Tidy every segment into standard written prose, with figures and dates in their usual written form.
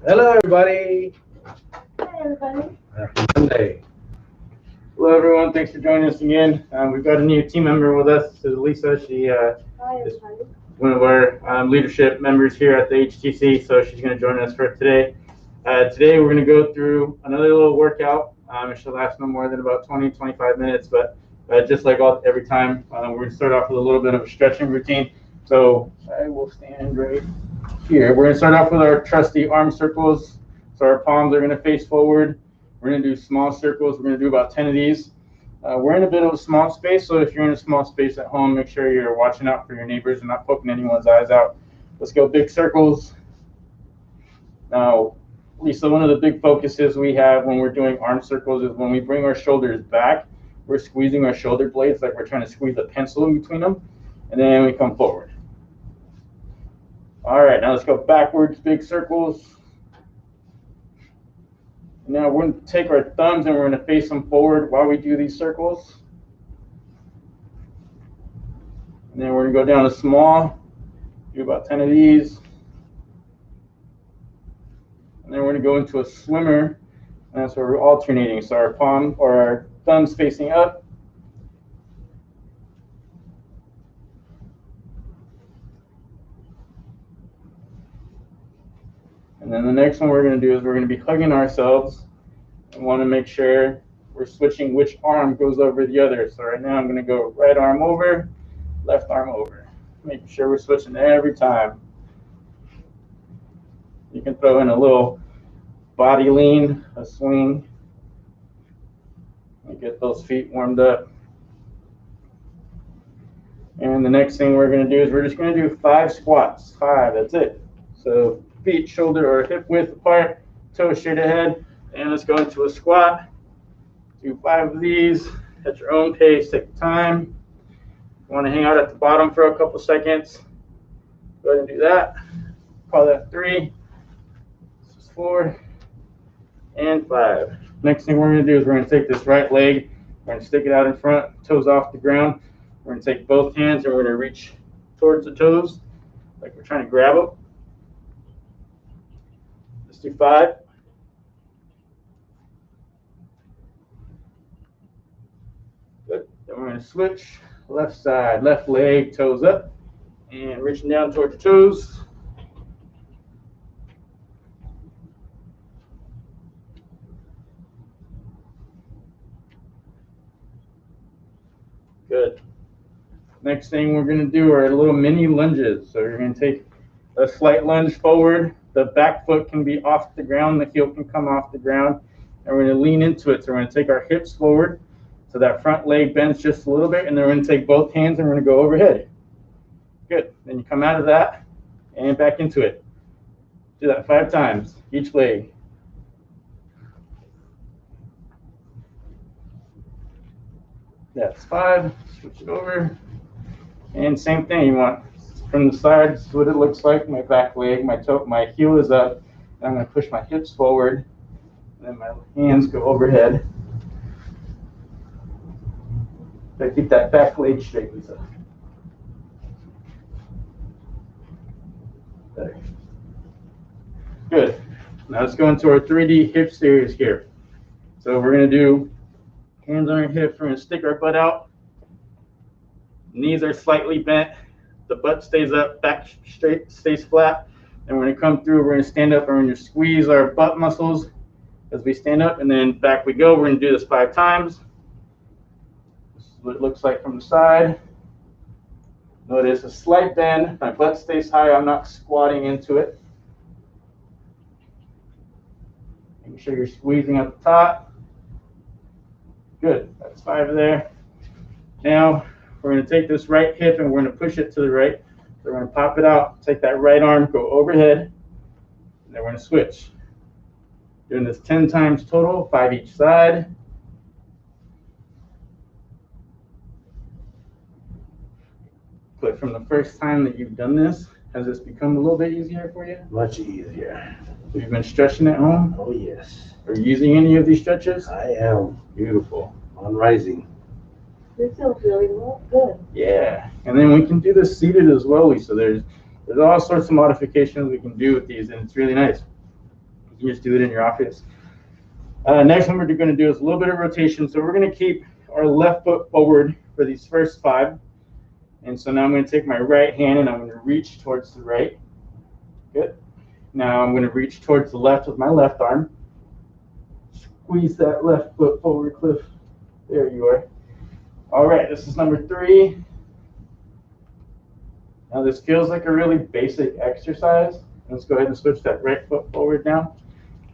Hello, everybody. Hi, everybody. Happy Monday. Hello, everyone. Thanks for joining us again. We've got a new team member with us. This is Lisa. She Hi, is everybody. one of our leadership members here at the HTC, so she's going to join us for today. Today, we're going to go through another little workout. It should last no more than about 20-25 minutes, but just like every time, we're going to start off with a little bit of a stretching routine. So I will stand right here. We're going to start off with our trusty arm circles. So our palms are going to face forward. We're going to do small circles. We're going to do about 10 of these. We're in a bit of a small space, so if you're in a small space at home, make sure you're watching out for your neighbors and not poking anyone's eyes out. Let's go big circles. Now, Lisa, one of the big focuses we have when we're doing arm circles is when we bring our shoulders back, we're squeezing our shoulder blades like we're trying to squeeze a pencil in between them, and then we come forward. All right, now let's go backwards, big circles. Now we're going to take our thumbs and we're going to face them forward while we do these circles. And then we're going to go down to small, do about 10 of these. And then we're going to go into a swimmer, and that's where we're alternating. So our palm or our thumbs facing up. And then the next one we're going to do is we're going to be hugging ourselves and want to make sure we're switching which arm goes over the other. So right now I'm going to go right arm over, left arm over. Making sure we're switching every time. You can throw in a little body lean, a swing, and get those feet warmed up. And the next thing we're going to do is we're just going to do 5 squats. 5, that's it. So feet shoulder or hip width apart, toes straight ahead, and let's go into a squat. Do 5 of these at your own pace. Take time. You want to hang out at the bottom for a couple seconds. Go ahead and do that. Call that 3. This is 4 and 5. Next thing we're going to do is we're going to take this right leg, we're going to stick it out in front, toes off the ground. We're going to take both hands and we're going to reach towards the toes like we're trying to grab them. Let's do 5. Good. Then we're going to switch. Left side, left leg, toes up, and reaching down towards the toes. Good. Next thing we're going to do are little mini lunges. So you're going to take a slight lunge forward. The back foot can be off the ground. The heel can come off the ground. And we're going to lean into it. So we're going to take our hips forward. So that front leg bends just a little bit. And then we're going to take both hands and we're going to go overhead. Good. Then you come out of that and back into it. Do that 5 times, each leg. That's 5. Switch it over. And same thing, you want from the side, this is what it looks like. My back leg, my heel is up. I'm going to push my hips forward. And then my hands go overhead. Gotta keep that back leg straight, Lisa. There. Good. Now let's go into our 3D hip series here. So we're going to do hands on our hips. We're going to stick our butt out. Knees are slightly bent. The butt stays up, back straight, stays flat. And we're going to come through. We're going to stand up and we're going to squeeze our butt muscles as we stand up. And then back we go. We're going to do this 5 times. This is what it looks like from the side. Notice a slight bend. My butt stays high. I'm not squatting into it. Make sure you're squeezing at the top. Good. That's 5 there. Now we're going to take this right hip and we're going to push it to the right. So we're going to pop it out, take that right arm, go overhead, and then we're going to switch. Doing this 10 times total, 5 each side. But from the first time that you've done this, has this become a little bit easier for you? Much easier. So you've been stretching at home? Oh, yes. Are you using any of these stretches? I am. Beautiful. On rising. This feels really good. Yeah, and then we can do this seated as well, Lisa. There's There's all sorts of modifications we can do with these, and it's really nice. You can just do it in your office. Next one we're going to do is a little bit of rotation. So we're going to keep our left foot forward for these first 5. And so now I'm going to take my right hand and I'm going to reach towards the right. Good. Now I'm going to reach towards the left with my left arm. Squeeze that left foot forward, Cliff. There you are. All right, this is number 3. Now this feels like a really basic exercise. Let's go ahead and switch that right foot forward now.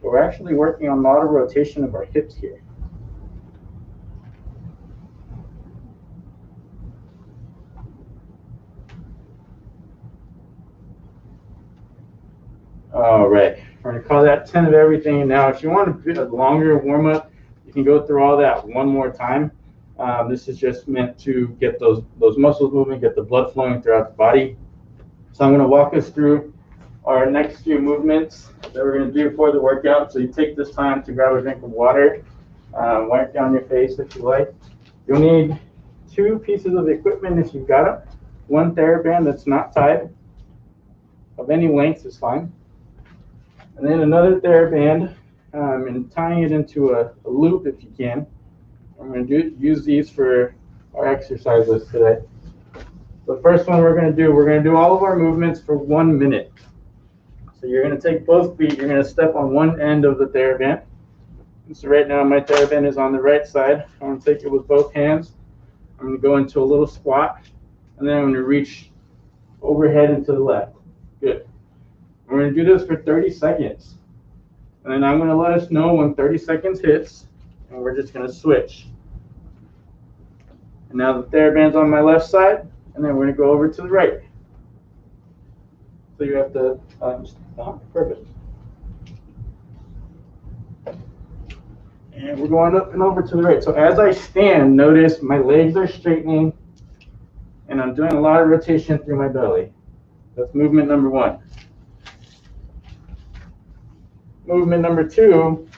But we're actually working on a lot of rotation of our hips here. All right, we're going to call that 10 of everything. Now, if you want a bit of longer warm-up, you can go through all that one more time. This is just meant to get those muscles moving, get the blood flowing throughout the body. So I'm going to walk us through our next few movements that we're going to do for the workout. So you take this time to grab a drink of water, wipe down your face if you like. You'll need 2 pieces of equipment if you've got them. 1 TheraBand that's not tied, of any length is fine. And then another TheraBand, and tying it into a loop if you can. I'm going to use these for our exercise list today. The first one we're going to do all of our movements for 1 minute. So you're going to take both feet, you're going to step on one end of the TheraBand. And so right now my TheraBand is on the right side. I'm going to take it with both hands. I'm going to go into a little squat, and then I'm going to reach overhead and to the left. Good. We're going to do this for 30 seconds. And then I'm going to let us know when 30 seconds hits, and we're just going to switch. And now the TheraBand's on my left side, and then we're going to go over to the right. So you have to stop. Perfect. And we're going up and over to the right. So as I stand, notice my legs are straightening, and I'm doing a lot of rotation through my belly. That's movement number 1. Movement number 2,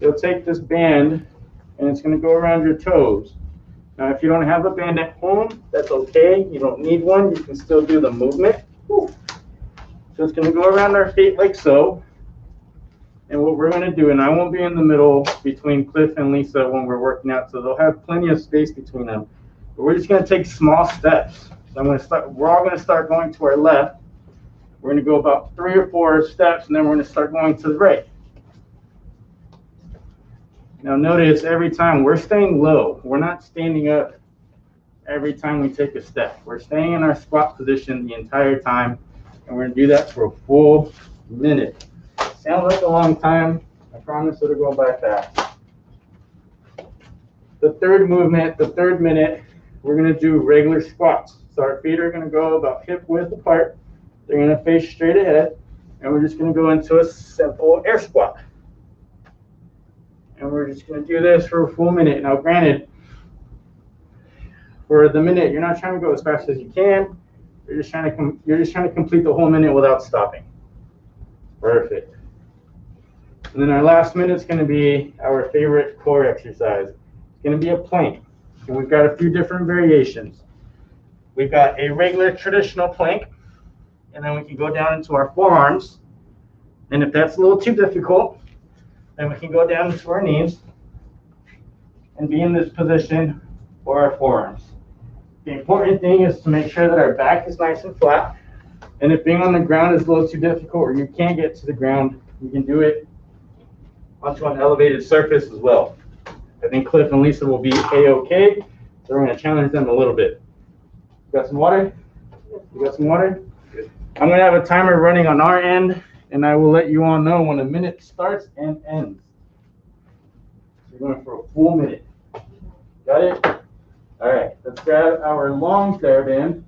you'll take this band, and it's going to go around your toes. Now, if you don't have a band at home, that's okay. You don't need one. You can still do the movement. So it's going to go around our feet like so. And what we're going to do, and I won't be in the middle between Cliff and Lisa when we're working out, so they'll have plenty of space between them. But we're just going to take small steps. So we're all going to start going to our left. We're going to go about 3 or 4 steps, and then we're going to start going to the right. Now notice every time we're staying low. We're not standing up every time we take a step. We're staying in our squat position the entire time, and we're going to do that for a full minute. Sounds like a long time. I promise it'll go by fast. The third movement, the third minute, we're going to do regular squats. So our feet are going to go about hip width apart. They're going to face straight ahead, and we're just going to go into a simple air squat. And we're just going to do this for a full minute. Now, granted, for the minute, you're not trying to go as fast as you can. You're just trying to complete the whole minute without stopping. Perfect. And then our last minute is going to be our favorite core exercise. It's going to be a plank. And we've got a few different variations. We've got a regular traditional plank, and then we can go down into our forearms. And if that's a little too difficult, then we can go down to our knees and be in this position for our forearms. The important thing is to make sure that our back is nice and flat. And if being on the ground is a little too difficult or you can't get to the ground, you can do it onto an elevated surface as well. I think Cliff and Lisa will be A-okay, so we're going to challenge them a little bit. You got some water? You got some water? Good. I'm going to have a timer running on our end, and I will let you all know when a minute starts and ends. So we're going for a full minute. Got it? All right, let's grab our long TheraBand,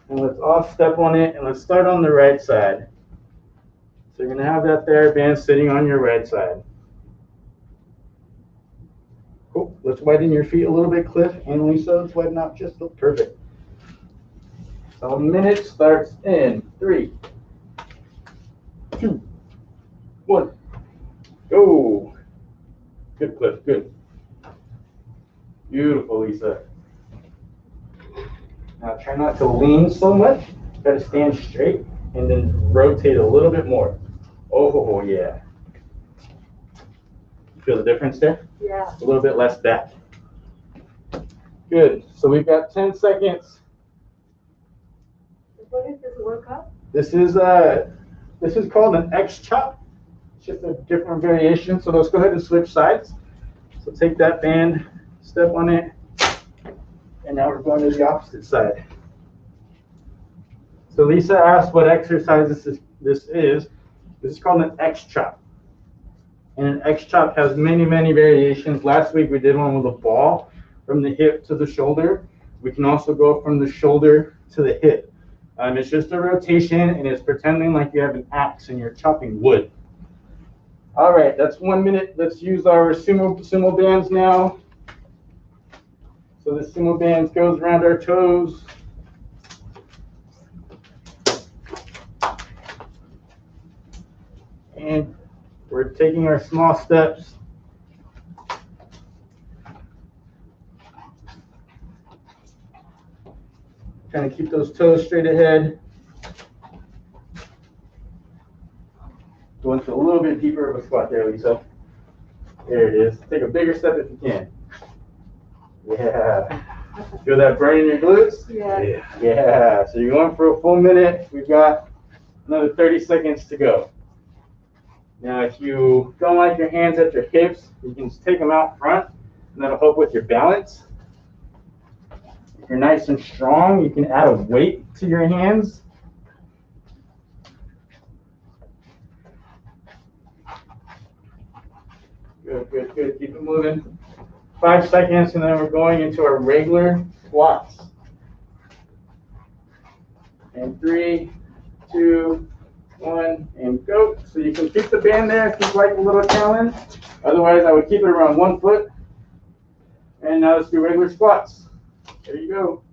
and let's all step on it, and let's start on the right side. So you're going to have that TheraBand sitting on your right side. Cool. Let's widen your feet a little bit, Cliff and Lisa. Let's widen out just a little. Perfect. So a minute starts in 3, 2, 1. Go. Good, Cliff. Good. Beautiful, Lisa. Now try not to lean so much. Try to stand straight and then rotate a little bit more. Oh yeah. Feel the difference there? Yeah. A little bit less back. Good. So we've got 10 seconds. What is this workout? This is called an X chop. It's just a different variation. So let's go ahead and switch sides. So take that band, step on it, and now we're going to the opposite side. So Lisa asked what exercise this is. This is called an X chop. And an X chop has many, many variations. Last week we did one with a ball from the hip to the shoulder. We can also go from the shoulder to the hip. It's just a rotation, and it's pretending like you have an axe and you're chopping wood. All right, that's 1 minute. Let's use our sumo bands now. So the sumo bands goes around our toes. And we're taking our small steps. Trying to keep those toes straight ahead. Go into a little bit deeper of a squat there, Lisa. There it is. Take a bigger step if you can. Yeah. Feel that burn in your glutes? Yeah. Yeah. So you're going for a full minute. We've got another 30 seconds to go. Now, if you don't like your hands at your hips, you can just take them out front, and that'll help with your balance. If you're nice and strong, you can add a weight to your hands. Good, good, good. Keep it moving. 5 seconds, and then we're going into our regular squats. And 3, 2, 1, and go. So you can keep the band there if you'd like a little challenge. Otherwise, I would keep it around 1 foot. And now let's do regular squats. There you go.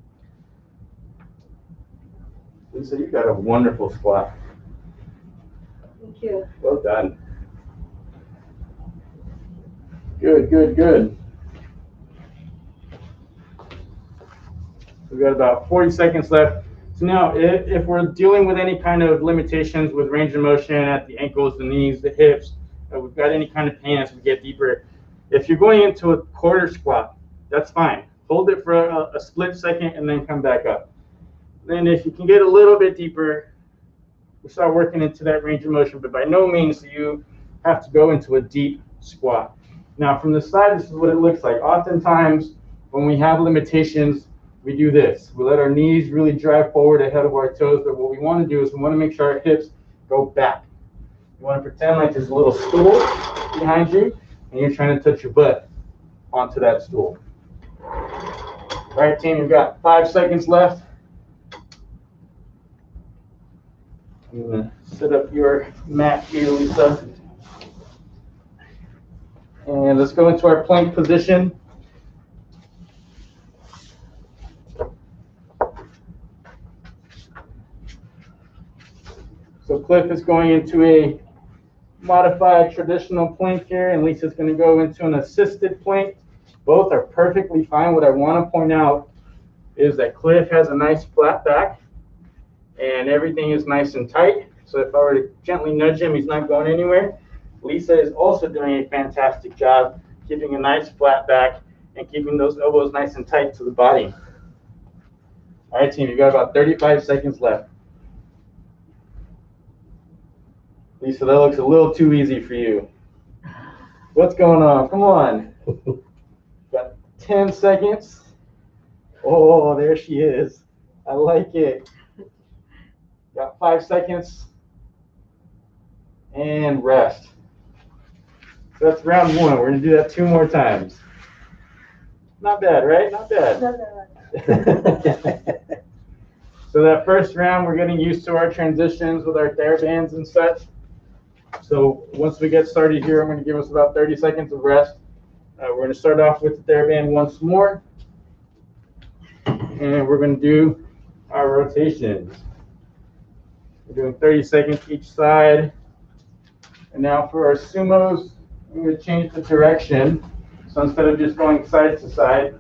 Lisa, you've got a wonderful squat. Thank you. Well done. Good, good, good. We've got about 40 seconds left. So now, if we're dealing with any kind of limitations with range of motion at the ankles, the knees, the hips, we've got any kind of pain as we get deeper, if you're going into a quarter squat, that's fine. Hold it for a split second and then come back up. Then if you can get a little bit deeper, we start working into that range of motion, but by no means do you have to go into a deep squat. Now from the side, this is what it looks like. Oftentimes, when we have limitations, we do this. We let our knees really drive forward ahead of our toes, but what we want to do is we want to make sure our hips go back. You want to pretend like there's a little stool behind you, and you're trying to touch your butt onto that stool. All right, team, you've got 5 seconds left. I'm going to set up your mat here, Lisa. And let's go into our plank position. So Cliff is going into a modified traditional plank here, and Lisa's going to go into an assisted plank. Both are perfectly fine. What I want to point out is that Cliff has a nice flat back, and everything is nice and tight. So if I were to gently nudge him, he's not going anywhere. Lisa is also doing a fantastic job keeping a nice flat back and keeping those elbows nice and tight to the body. All right, team, you've got about 35 seconds left. Lisa, that looks a little too easy for you. What's going on? Come on. Got 10 seconds. Oh, there she is. I like it. Got 5 seconds. And rest. So that's round 1. We're going to do that 2 more times. Not bad, right? Not bad. So that first round, we're getting used to our transitions with our TheraBands and such. So once we get started here, I'm going to give us about 30 seconds of rest. We're going to start off with the TheraBand once more. And we're going to do our rotations. We're doing 30 seconds each side. And now for our sumos, I'm going to change the direction. So instead of just going side to side,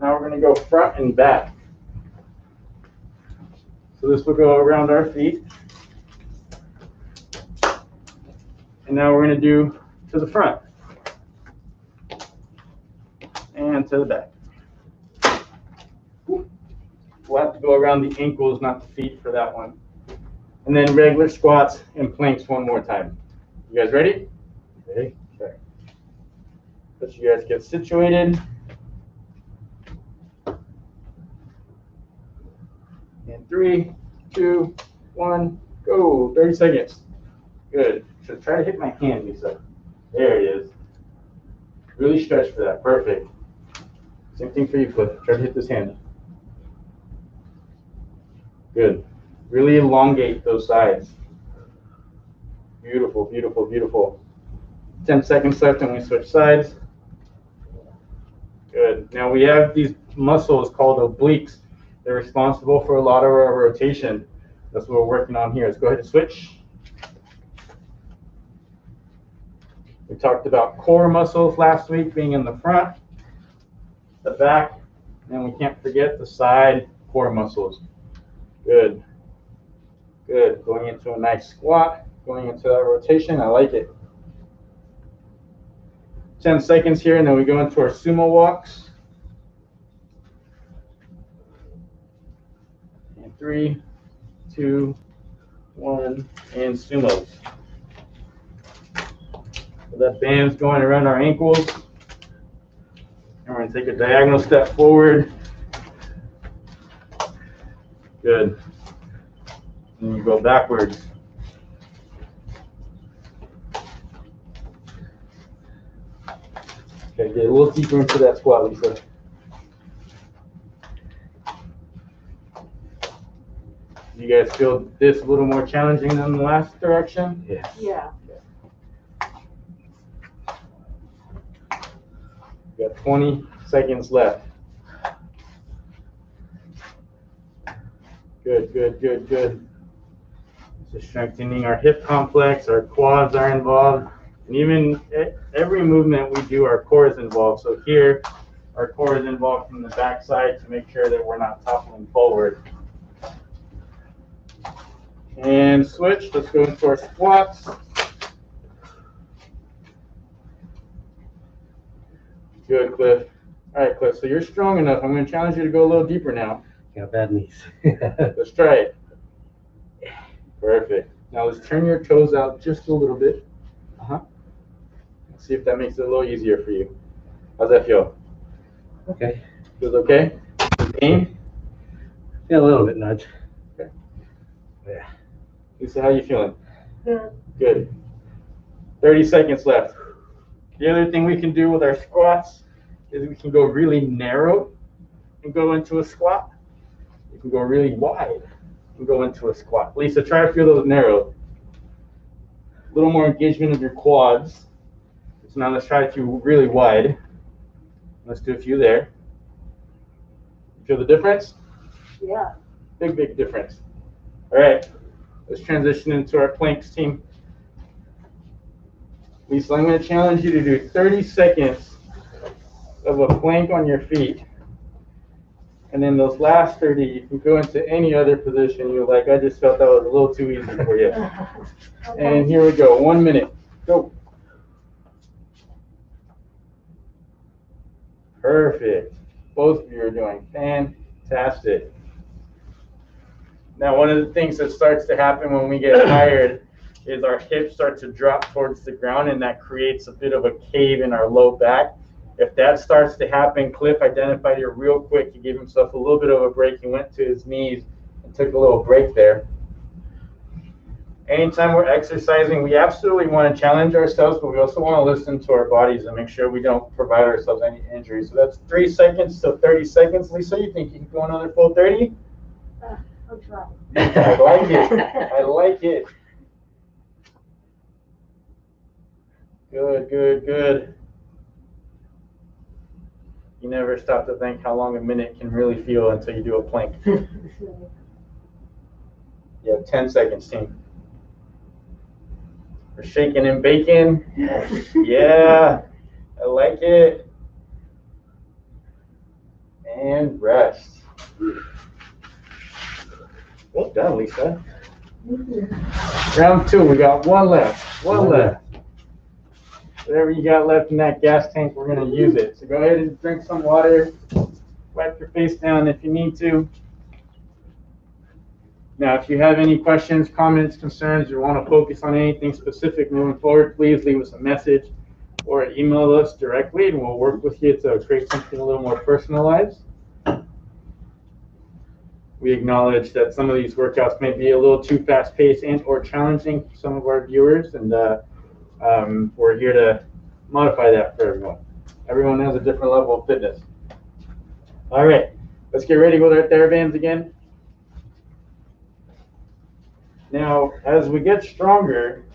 now we're going to go front and back. So this will go around our feet. And now we're going to do to the front and to the back. We'll have to go around the ankles, not the feet for that one. And then regular squats and planks one more time. You guys ready? Okay. Okay. Let you guys get situated. And 3, 2, 1, go. 30 seconds. Good. So try to hit my hand, Lisa. There it is. Really stretch for that. Perfect. Same thing for you, Cliff. Try to hit this hand. Good. Really elongate those sides. Beautiful, beautiful, beautiful. 10 seconds left and we switch sides. Good. Now we have these muscles called obliques. They're responsible for a lot of our rotation. That's what we're working on here. Let's go ahead and switch. We talked about core muscles last week being in the front, the back, and we can't forget the side core muscles. Good. Good. Going into a nice squat, going into that rotation. I like it. 10 seconds here, and then we go into our sumo walks. And 3, 2, 1, and sumos. So that band's going around our ankles. And we're going to take a diagonal step forward. Good. And you go backwards. Okay, get a little deeper into that squat, Lisa. You guys feel this a little more challenging than the last direction? Yes. Yeah. You got 20 seconds left. Good, good, good, good. So strengthening our hip complex, our quads are involved, and even every movement we do, our core is involved. So here, our core is involved from the back side to make sure that we're not toppling forward. And switch, let's go into our squats. Good, Cliff. All right, Cliff, so you're strong enough. I'm going to challenge you to go a little deeper now. Got bad knees. Let's try it. Perfect. Now let's turn your toes out just a little bit. See if that makes it a little easier for you. How's that feel? Okay. Feels okay? Pain? Yeah, a little bit nudge. Okay. Yeah. Lisa, how you feeling? Good. Good. 30 seconds left. The other thing we can do with our squats is we can go really narrow and go into a squat. You can go really wide and go into a squat. Lisa, try to feel those narrow. A little more engagement of your quads. So now let's try to really wide. Let's do a few there. Feel the difference? Yeah. Big, big difference. All right, let's transition into our planks team. Lisa, I'm going to challenge you to do 30 seconds of a plank on your feet. And then those last 30, you can go into any other position you like. I just felt that was a little too easy for you. Okay. And here we go, 1 minute. Go. Perfect. Both of you are doing fantastic. Now, one of the things that starts to happen when we get tired is our hips start to drop towards the ground, and that creates a bit of a cave in our low back. If that starts to happen, Cliff identified it real quick. He gave himself a little bit of a break. He went to his knees and took a little break there. Anytime we're exercising, we absolutely want to challenge ourselves, but we also want to listen to our bodies and make sure we don't provide ourselves any injury. So that's 3 seconds to 30 seconds. Lisa, you think you can go another full 30? I'll try. I like it. I like it. Good, good, good. You never stop to think how long a minute can really feel until you do a plank. You have 10 seconds, team. We're shaking and baking. Yeah, I like it. And rest. Well done, Lisa. Round 2, we got one left. One left. Whatever you got left in that gas tank, we're going to use it. So go ahead and drink some water. Wipe your face down if you need to. Now, if you have any questions, comments, concerns, or want to focus on anything specific moving forward, please leave us a message or email us directly, and we'll work with you to create something a little more personalized. We acknowledge that some of these workouts may be a little too fast-paced and or challenging for some of our viewers, and we're here to modify that for everyone. Everyone has a different level of fitness. All right, let's get ready with our TheraBands again. Now, as we get stronger,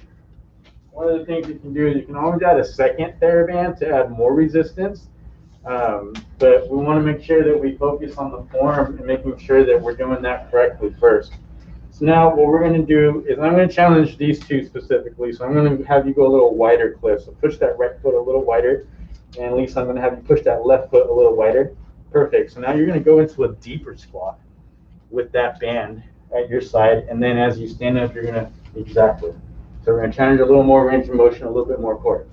one of the things you can do is you can always add a second TheraBand to add more resistance. But we want to make sure that we focus on the form and making sure that we're doing that correctly first. So now what we're going to do is I'm going to challenge these two specifically. So I'm going to have you go a little wider, Cliff. So push that right foot a little wider. And Lisa, I'm going to have you push that left foot a little wider. Perfect. So now you're going to go into a deeper squat with that band at your side. And then as you stand up, you're going to, exactly. So we're going to challenge a little more range of motion, a little bit more core.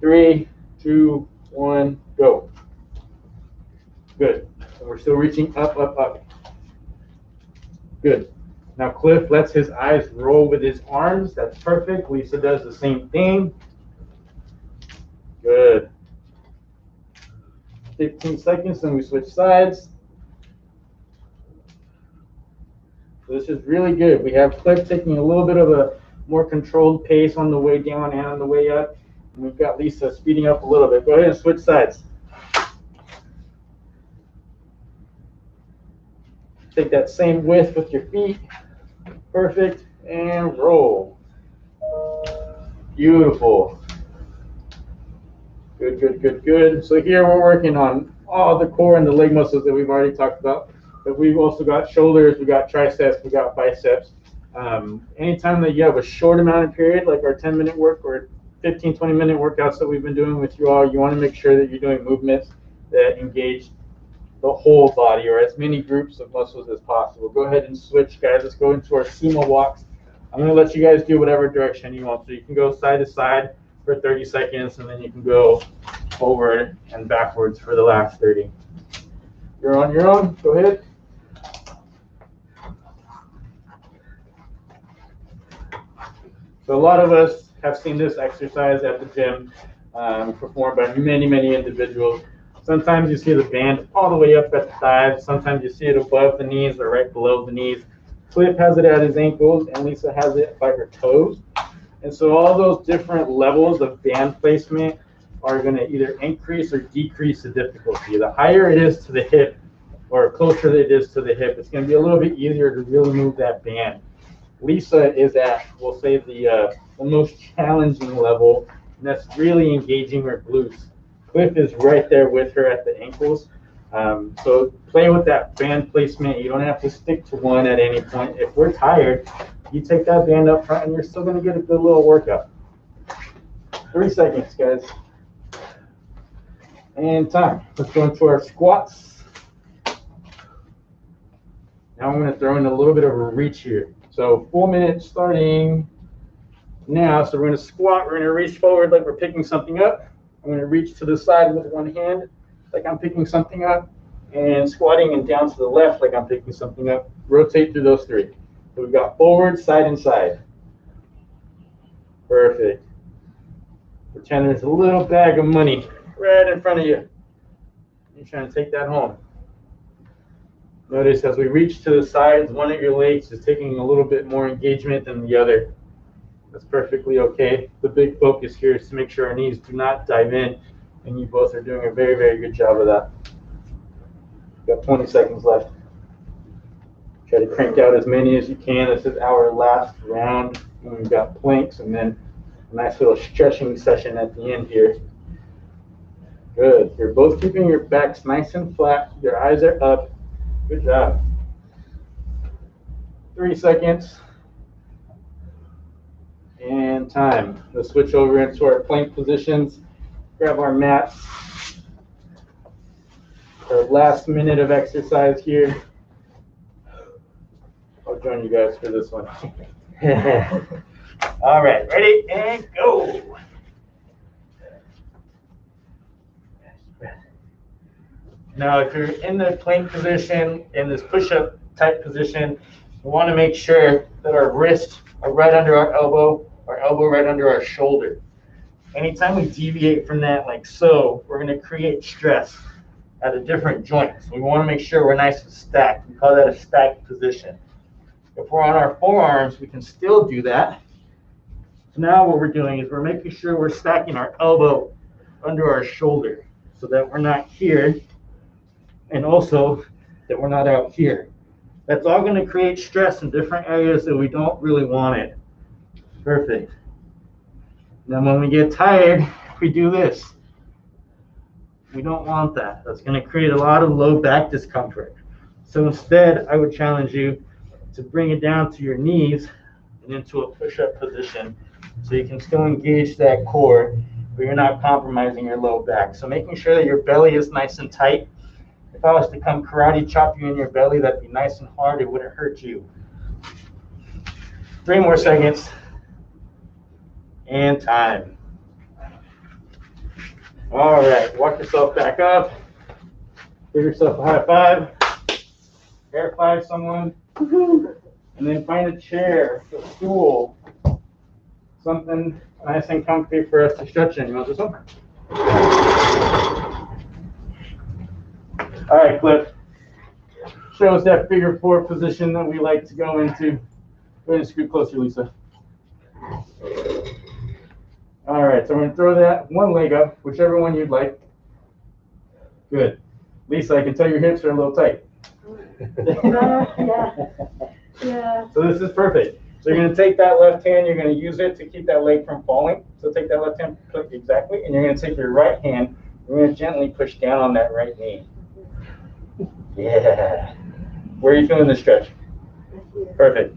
3, 2, 1, go. Good. And we're still reaching up, up, up. Good. Now Cliff lets his eyes roll with his arms. That's perfect. Lisa does the same thing. Good. 15 seconds, then we switch sides. So this is really good. We have Cliff taking a little bit of a more controlled pace on the way down and on the way up. And we've got Lisa speeding up a little bit. Go ahead and switch sides. Take that same width with your feet. Perfect. And roll. Beautiful. Good, good, good, good. So here we're working on all the core and the leg muscles that we've already talked about. But we've also got shoulders, we got triceps, we got biceps. Anytime that you have a short amount of period, like our 10-minute work or 15, 20-minute workouts that we've been doing with you all, you want to make sure that you're doing movements that engage the whole body or as many groups of muscles as possible. Go ahead and switch, guys. Let's go into our sumo walks. I'm going to let you guys do whatever direction you want. So you can go side to side for 30 seconds, and then you can go forward and backwards for the last 30. You're on your own. Go ahead. So a lot of us have seen this exercise at the gym performed by many, many individuals. Sometimes you see the band all the way up at the thighs. Sometimes you see it above the knees or right below the knees. Cliff has it at his ankles, and Lisa has it by her toes. And so all those different levels of band placement are going to either increase or decrease the difficulty. The higher it is to the hip, or closer it is to the hip, it's going to be a little bit easier to really move that band. Lisa is at, we'll say, the most challenging level, and that's really engaging her glutes. Cliff is right there with her at the ankles. So play with that band placement. You don't have to stick to one at any point. If we're tired, you take that band up front and you're still going to get a good little workout. 3 seconds, guys. And time. Let's go into our squats. Now I'm going to throw in a little bit of a reach here. So 4 minutes starting now. So we're going to squat. We're going to reach forward like we're picking something up. I'm going to reach to the side with one hand like I'm picking something up, and squatting and down to the left like I'm picking something up. Rotate through those 3. So we've got forward, side, and side. Perfect. Pretend there's a little bag of money right in front of you. You're trying to take that home. Notice as we reach to the sides, one of your legs is taking a little bit more engagement than the other. That's perfectly okay. The big focus here is to make sure our knees do not dive in, and you both are doing a very, very good job of that. Got 20 seconds left. Try to crank out as many as you can. This is our last round. And we've got planks and then a nice little stretching session at the end here. Good. You're both keeping your backs nice and flat. Your eyes are up. Good job. 3 seconds. And time. Let's switch over into our plank positions. Grab our mats. Our last minute of exercise here. I'll join you guys for this one. All right, ready and go. Now, if you're in the plank position, in this push-up type position, we want to make sure that our wrists are right under our elbow right under our shoulder. Anytime we deviate from that like so, we're going to create stress at a different joint. So we want to make sure we're nice and stacked. We call that a stacked position. If we're on our forearms, we can still do that. So now what we're doing is we're making sure we're stacking our elbow under our shoulder so that we're not here and also that we're not out here. That's all going to create stress in different areas that we don't really want it. Perfect. Then when we get tired, we do this. We don't want that. That's going to create a lot of low back discomfort. So instead, I would challenge you to bring it down to your knees and into a push-up position so you can still engage that core, but you're not compromising your low back. So making sure that your belly is nice and tight. If I was to come karate chop you in your belly, that'd be nice and hard. It wouldn't hurt you. 3 more seconds. And time. All right, walk yourself back up. Give yourself a high five. Air five someone. And then find a chair, a stool, something nice and comfy for us to stretch in. You want this one? All right, Cliff. Show us that figure 4 position that we like to go into. Go ahead and scoot closer, Lisa. All right, so we're going to throw that one leg up, whichever one you'd like. Good. Lisa, I can tell your hips are a little tight. Yeah. So this is perfect. So you're going to take that left hand, you're going to use it to keep that leg from falling. So take that left hand, exactly, and you're going to take your right hand, you're going to gently push down on that right knee. Yeah. Where are you feeling the stretch? Perfect.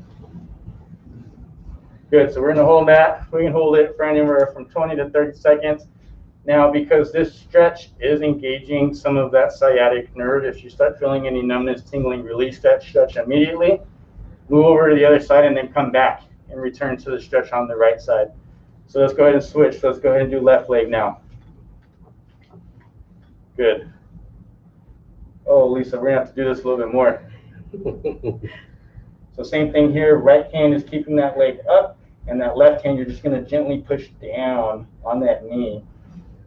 Good, so we're going to hold that. We can hold it for anywhere from 20 to 30 seconds. Now, because this stretch is engaging some of that sciatic nerve, if you start feeling any numbness, tingling, release that stretch immediately. Move over to the other side and then come back and return to the stretch on the right side. So let's go ahead and switch. Let's go ahead and do left leg now. Good. Oh, Lisa, we're going to have to do this a little bit more. So same thing here. Right hand is keeping that leg up, and that left hand, you're just going to gently push down on that knee.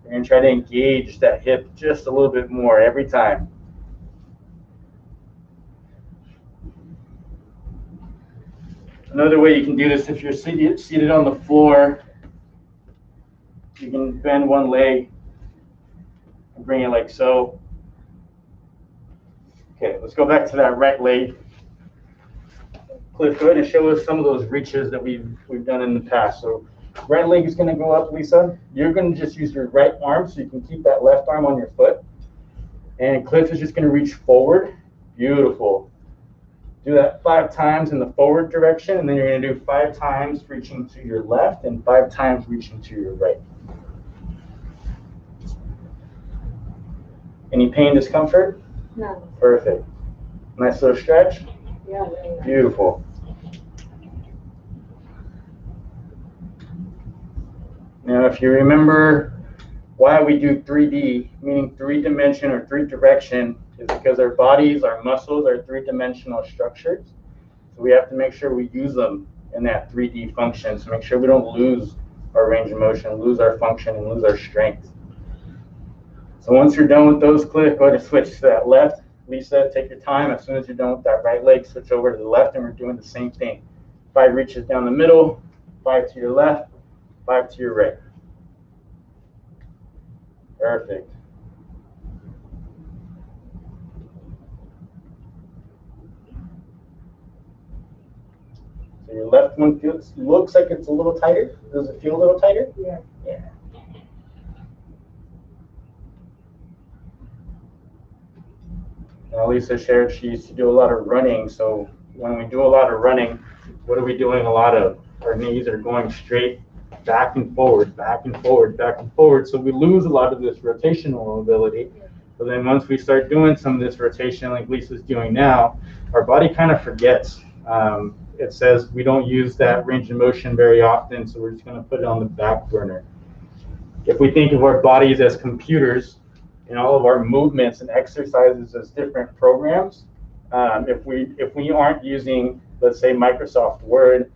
You're going to try to engage that hip just a little bit more every time. Another way you can do this, if you're seated on the floor, you can bend one leg and bring it like so. Okay, let's go back to that right leg. Cliff, go ahead and show us some of those reaches that we've done in the past. So right leg is going to go up, Lisa. You're going to just use your right arm so you can keep that left arm on your foot. And Cliff is just going to reach forward. Beautiful. Do that 5 times in the forward direction, and then you're going to do 5 times reaching to your left and 5 times reaching to your right. Any pain, discomfort? No. Perfect. Nice little stretch. Yeah. Beautiful. Now, if you remember why we do 3D, meaning 3-dimension or 3-direction, is because our bodies, our muscles are 3-dimensional structures. So we have to make sure we use them in that 3D function. So make sure we don't lose our range of motion, lose our function, and lose our strength. So once you're done with those, Cliff, go ahead and switch to that left. Lisa, take your time. As soon as you're done with that right leg, switch over to the left, and we're doing the same thing. 5 reaches down the middle, 5 to your left, 5 to your right. Perfect. So your left one looks like it's a little tighter. Does it feel a little tighter? Yeah. Yeah. Now, Lisa shared she used to do a lot of running. So when we do a lot of running, what are we doing a lot of? Our knees are going straight back and forward, back and forward, back and forward. So we lose a lot of this rotational mobility. So then once we start doing some of this rotation like Lisa's doing now, our body kind of forgets It says we don't use that range of motion very often, so we're just going to put it on the back burner. If we think of our bodies as computers and all of our movements and exercises as different programs, if we aren't using, let's say, Microsoft Word,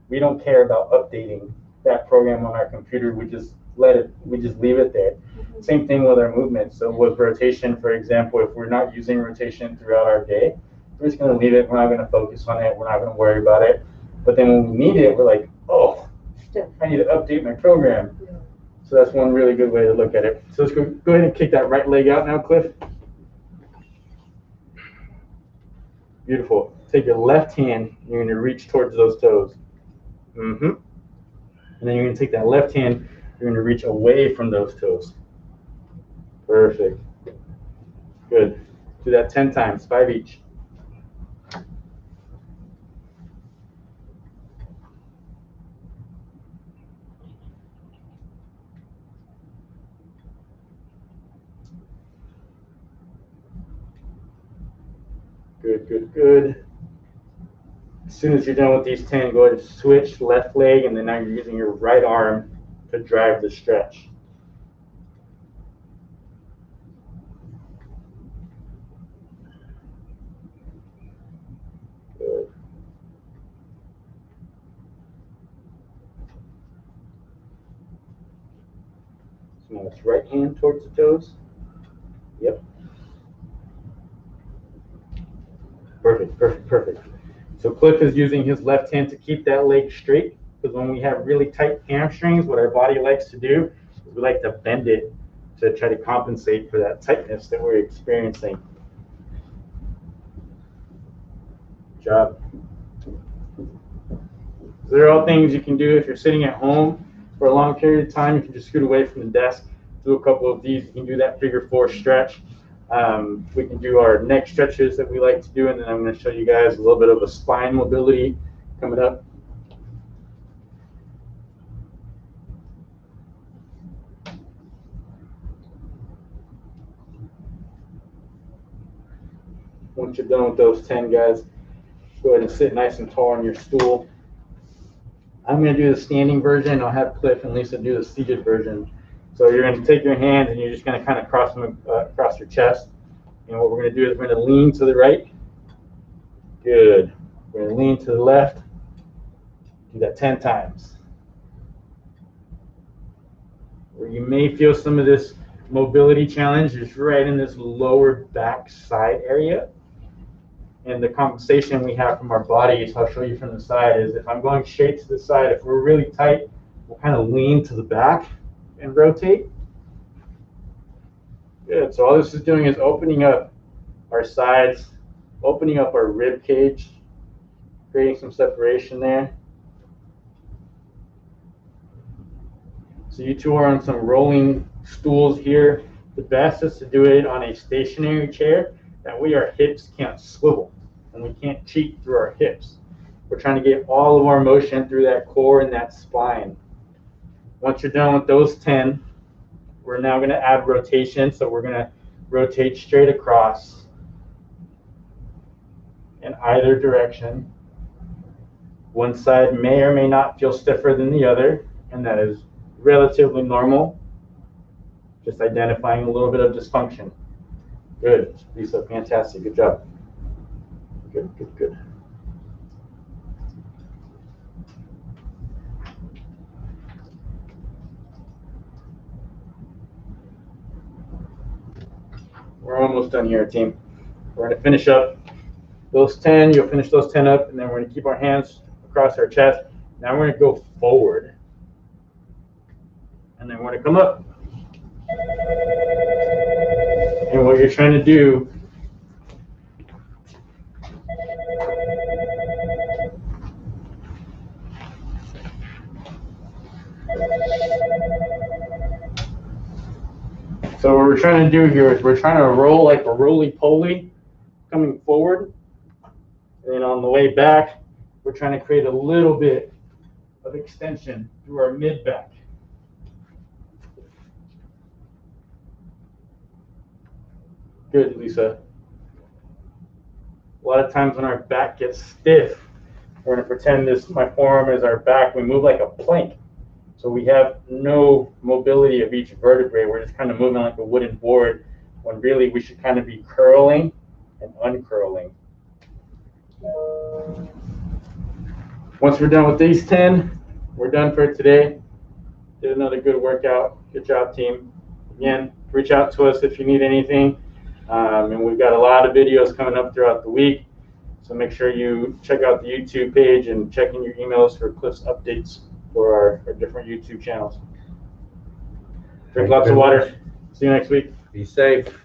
we don't care about updating that program on our computer. We just leave it there. Same thing with our movements. So with rotation, for example, if we're not using rotation throughout our day, we're just going to leave it. We're not going to focus on it. We're not going to worry about it. But then when we need it, we're like, oh, I need to update my program. So that's one really good way to look at it. So let's go ahead and kick that right leg out now, Cliff. Beautiful. Take your left hand, you're going to reach towards those toes. And then you're going to take that left hand, you're going to reach away from those toes. Perfect. Good. Do that 10 times, 5 each. Good, good, good. As soon as you're done with these 10, go ahead and switch left leg, and then now you're using your right arm to drive the stretch. Good. So now it's right hand towards the toes. Yep. Perfect, perfect, perfect. So Cliff is using his left hand to keep that leg straight, because when we have really tight hamstrings, what our body likes to do is we like to bend it to try to compensate for that tightness that we're experiencing. Good job. So they're all things you can do if you're sitting at home for a long period of time. You can just scoot away from the desk, do a couple of these. You can do that figure 4 stretch. We can do our neck stretches that we like to do, and then I'm going to show you guys a little bit of a spine mobility coming up. Once you're done with those 10, guys, go ahead and sit nice and tall on your stool. I'm going to do the standing version. I'll have Cliff and Lisa do the seated version. So you're going to take your hands and you're just going to kind of cross them across your chest. And what we're going to do is we're going to lean to the right. Good. We're going to lean to the left. Do that 10 times. Where you may feel some of this mobility challenge is right in this lower back side area. And the compensation we have from our bodies, I'll show you from the side, is if I'm going straight to the side, if we're really tight, we'll kind of lean to the back and rotate. Good. So all this is doing is opening up our sides, opening up our rib cage, creating some separation there. So you two are on some rolling stools here. The best is to do it on a stationary chair. That way our hips can't swivel and we can't cheat through our hips. We're trying to get all of our motion through that core and that spine. Once you're done with those 10, we're now going to add rotation. So we're going to rotate straight across in either direction. One side may or may not feel stiffer than the other, and that is relatively normal. Just identifying a little bit of dysfunction. Good, Lisa, fantastic, good job. Good, good, good. We're almost done here, team. We're going to finish up those 10. You'll finish those 10 up, and then we're going to keep our hands across our chest. Now we're going to go forward. And then we're going to come up. And what you're trying to do So what we're trying to do here is we're trying to roll like a roly-poly coming forward. And then on the way back, we're trying to create a little bit of extension through our mid-back. Good, Lisa. A lot of times when our back gets stiff, We're gonna pretend my forearm is our back. We move like a plank. So we have no mobility of each vertebrae. We're just kind of moving like a wooden board when really we should kind of be curling and uncurling. Once we're done with these 10, we're done for today. Did another good workout. Good job, team. Again, reach out to us if you need anything. And we've got a lot of videos coming up throughout the week. So make sure you check out the YouTube page and check in your emails for Cliff's updates for our different YouTube channels. Drink lots of water. See you next week. Be safe.